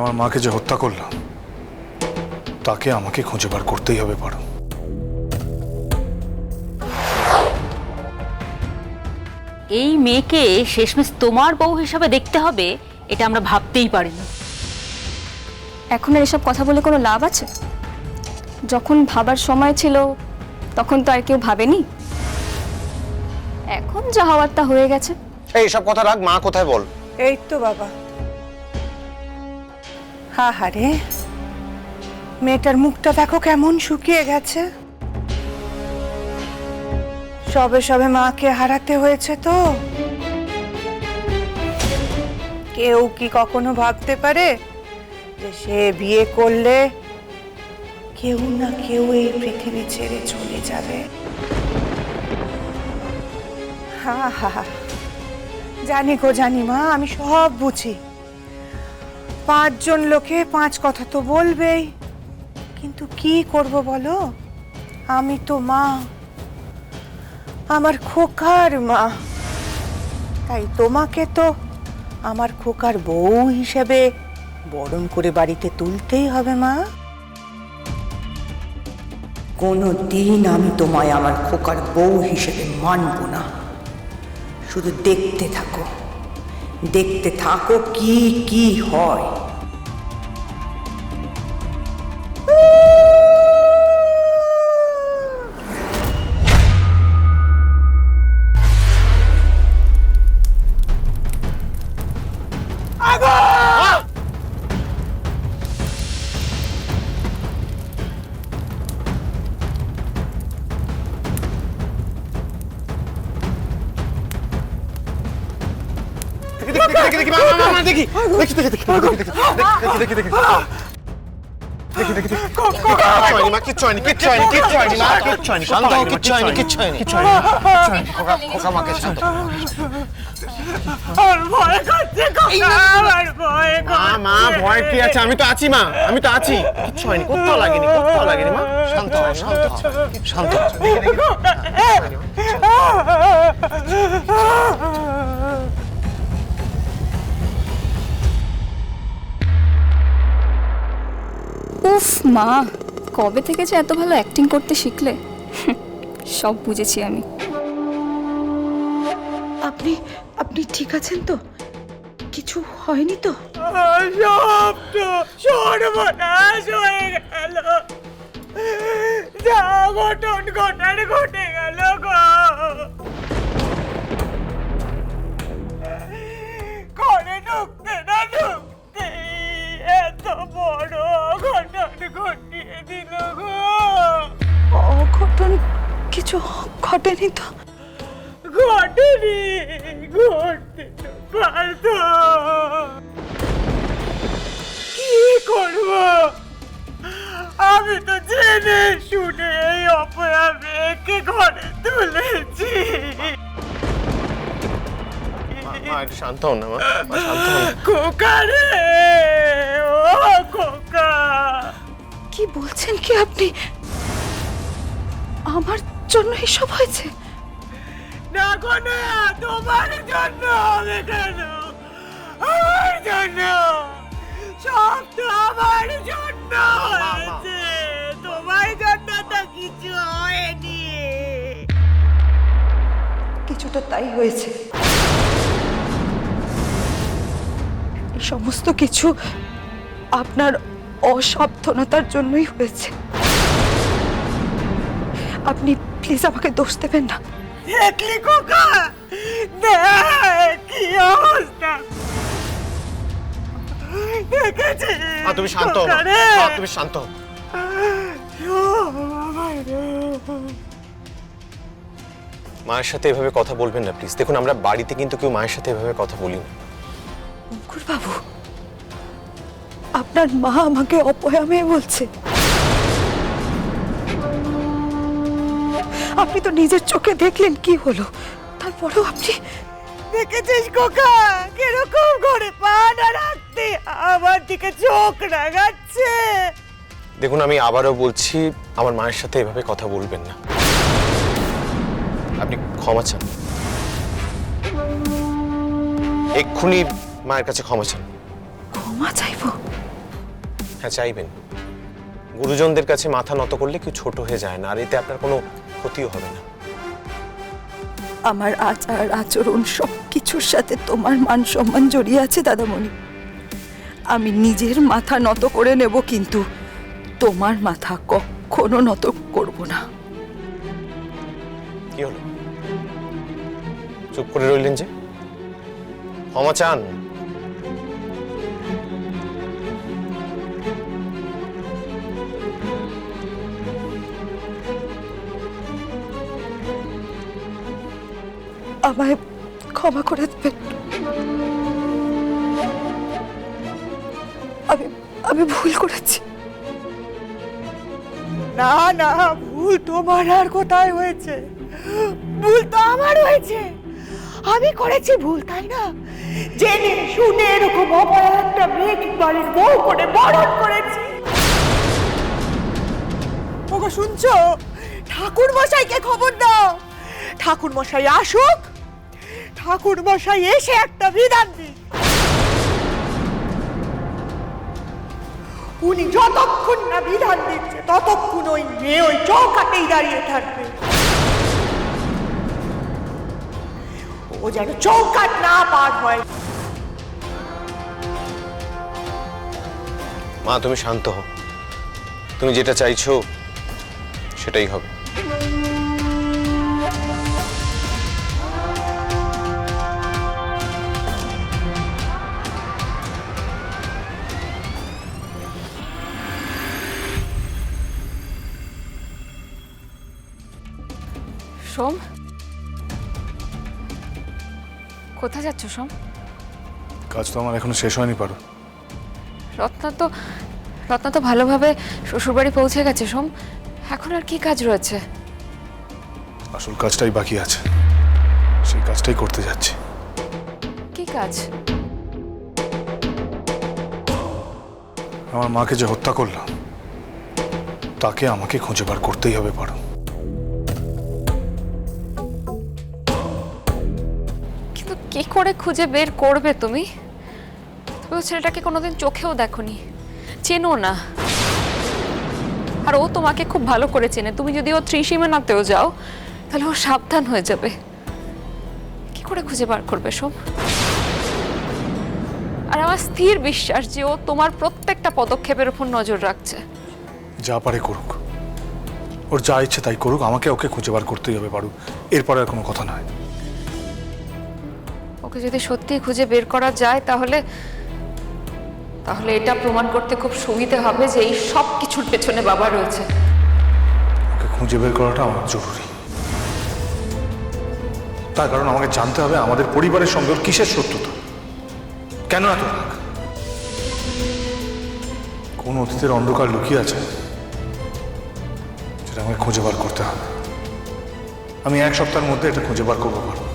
আমার মাকে যে হত্যা করলাম তাকে আমাকে খুঁজে বার করতেই হবে পারো। এই মেয়েকে শেষমেশ তোমার বউ হিসাবে দেখতে হবে, এটা আমরা ভাবতেই পারিনি। এখন আর এসব কথা বলে কোনো লাভ আছে? যখন ভাবার সময় ছিল তখন তো আর কেউ ভাবেনি। এখন যা হওয়ার তা হয়ে গেছে। এই সব কথা রাখ, মা কোথায় বল। এই তো বাবা। হা রে, মেয়েটার মুখটা দেখো কেমন শুকিয়ে গেছে। সবে সবে মাকে হারাতে হয়েছে তো। কেউ কি কখনো ভাবতে পারে যে সে বিয়ে করলে কেউ না কেউ এই পৃথিবী ছেড়ে চলে যাবে? হা হা, জানি গো জানি মা, আমি সব বুঝি। 5 জন লোকে 5 কথা তো বলবেই, কিন্তু কি করব বলো? আমি তো মা, আমার খোকার মা। তাই তোমাকে তো আমার খোকার বউ হিসেবে বরণ করে বাড়িতে তুলতেই হবে মা। কোনোদিন আমি তোমায় আমার খোকার বউ হিসেবে মানব না। শুধু দেখতে থাকো কি কি হয়। ভয় কি আছে? আমি তো আছি মা, আমি তো আছি। কিচ্ছু হয়নি, কোথাও লাগেনি, কোথাও লাগেনি মা। শান্ত হও, শান্ত হও, শান্ত হও। উফ মা, কবে থেকে যে এত ভালো অ্যাক্টিং করতে শিখলে? সব বুঝেছি আমি। আপনি আপনি ঠিক আছেন তো? কিছু হয়নি তো? সব তো সর্বনাশ হয়ে গেল। যা ঘটন ঘটার ঘটে গেল গো। ঘরে ঢুকতে না ঢুকতে এত বড় ঘটন ঘটিয়ে দিল গো। অঘটন কিছু ঘটেনি তো? ঘটেনি, ঘটতে তো পারতো। কি করব? আমি তো জেনে শুনে এই অপয়া মেয়েকে ঘরে তুলেছি। মা একটু শান্ত হও না মা, শান্ত হও। খোকা রে, ও খোকা। কি বলছেন কি আপনি? আমার জন্য এসব হয়েছে? না গো না, তোমার জন্য হবে কেন? আমার জন্য, সব তো আমার জন্য হয়েছে। তোমার জন্য তো কিছু হয়নি। কিছুটা তাই হয়েছে। এই সমস্ত কিছু আপনার অসাবধানতার জন্যই হয়েছে। আপনি প্লিজ আমাকে দোষ দেবেন না। দেখলি খোকা, দেখ কি অবস্থা। দেখেছিস? মা তুমি শান্ত হও, খোকা রে? মা তুমি শান্ত হও। মায়ের সাথে এভাবে কথা বলবেন না প্লিজ। দেখুন আমরা বাড়িতে কিন্তু কেউ মায়ের সাথে এভাবে কথা বলি না। অঙ্কুর বাবু, আপনার মা আমাকে অপয়া মেয়ে বলছে। আপনি তো নিজের চোখে দেখলেন কি হলো, তারপরেও আপনি দেখেছিস খোকা কিরকম ঘরে পা না রাখতে আমার দিকে চোখ রাগাচ্ছে। দেখুন আমি আবারও বলছি, আমার মায়ের সাথে এভাবে কথা বলবেন না। আপনি ক্ষমা চান, এক্ষুনি মায়ের কাছে ক্ষমা চান। ক্ষমা চাইবো? হ্যাঁ চাইবেন। গুরুজনদের কাছে মাথা নত করলে কেউ ছোট হয়ে যায় না, আর এতে আপনার কোনো ক্ষতিও হবে না। আমার আচার আচরণ সব কিছুর সাথে তোমার মান সম্মান জড়িয়ে আছে দাদামণি। আমি নিজের মাথা নত করে নেব, কিন্তু তোমার মাথা কখনো নত করব না। কি হলো, চুপ করে রইলেন যে? ক্ষমা চান। আমায় ক্ষমা করে দেবেন। আমি ভুল করেছি। না না, ভুল তোমার আর কোথায় হয়েছে? ভুল তো আমার হয়েছে। আমি করেছি ভুল, তাই না? জেনে শুনে এরকম অপয়া একটা মেয়েকে বাড়ির বউ করে বরণ করেছি। ওগো শুনছো? ঠাকুর মশাইকে খবর দাও। ঠাকুর মশাই আসুক, ঠাকুর মশাই এসে একটা বিধান দিন। উনি যতক্ষণ না বিধান দিচ্ছে ততক্ষণ ওই মেয়ে ওই চৌকাতেই দাঁড়িয়ে থাকবে। ও যেন চৌকাট না পার হয়। মা তুমি শান্ত হও, তুমি যেটা চাইছো সেটাই হবে। সোম, কোথায় যাচ্ছ সোম? কাজ তো আমার এখনো শেষ হয়নি পারো। রত্না তো ভালোভাবে শ্বশুরবাড়ি পৌঁছে গেছে সোম। এখন আর কি কাজ রয়েছে? আসল কাজটাই বাকি আছে, সেই কাজটাই করতে যাচ্ছি। কি কাজ? আমার মাকে যে হত্যা করলাম তাকে আমাকে খুঁজে বার করতেই হবে পারো। কিন্তু কি করে খুঁজে বের করবে তুমি? তুমি ও ছেলেটাকে কোনোদিন চোখেও দেখোনি, চেনো না। আর ও তোমাকে খুব ভালো করে চেনে। তুমি যদি ও ত্রিসীমানাতেও যাও তাহলে ও সাবধান হয়ে যাবে। কি করে খুঁজে বার করবে সোম? আর আমার স্থির বিশ্বাস যে ও তোমার প্রত্যেকটা পদক্ষেপের উপর নজর রাখছে। যা পারে করুক, ওর যা ইচ্ছে তাই করুক, আমাকে ওকে খুঁজে বার করতেই হবে পারো। এরপরে আর কোনো কথা নয়। ওকে যদি সত্যি খুঁজে বের করা যায় তাহলে এটা প্রমাণ করতে খুব সুবিধা হবে যে এই সব কিছুর পেছনে বাবা রয়েছে। ওকে খুঁজে বের করাটা আমার জরুরি। তার কারণ আমাকে জানতে হবে আমাদের পরিবারের সঙ্গে ওর কিসের শত্রুতা, কেন এত রাগ, কোন অতীতের অন্ধকার লুকিয়ে আছে যেটা আমাকে খুঁজে বার করতে হবে। আমি 1 সপ্তাহের মধ্যে এটা খুঁজে বার করবো পারবো।